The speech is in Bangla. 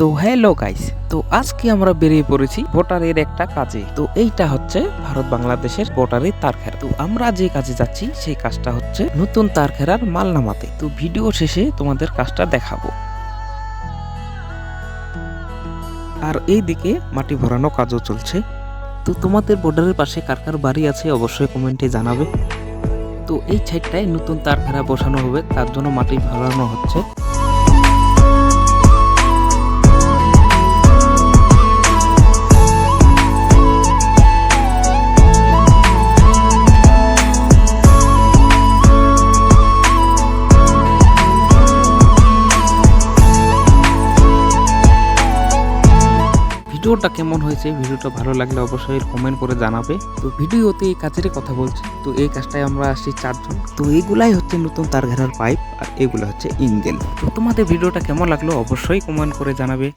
তো হ্যালো গাইস, তো আজকে আমরা বেরিয়ে পড়েছি বর্ডারের একটা কাজে। তো এইটা হচ্ছে ভারত বাংলাদেশের বর্ডারের তার ঘেরা। তো আমরা যে কাজে যাচ্ছি সেই কাজটা হচ্ছে নতুন তার ঘেরার মাল নামাতে। তো ভিডিও শেষে তোমাদের কাজটা দেখাবো। আর এইদিকে মাটি ভরানো কাজও চলছে। তো তোমাদের বর্ডারের পাশে কার কার বাড়ি আছে অবশ্যই কমেন্টে জানাবে। তো এই সাইডটায় নতুন তার ঘেরা বসানো হবে, তার জন্য মাটি ভরানো হচ্ছে। ভিডিওটা কেমন হয়েছে, ভিডিওটা ভালো লাগলে অবশ্যই কমেন্ট করে জানাবে। তো ভিডিওতে এই কাজেরই কথা বলছি। তো এই কাজটায় আমরা আসছি 4 জন। তো এইগুলাই হচ্ছে নতুন তার ঘেরার পাইপ, আর এগুলো হচ্ছে ইঞ্জেল। তো তোমাদের ভিডিওটা কেমন লাগলো অবশ্যই কমেন্ট করে জানাবে।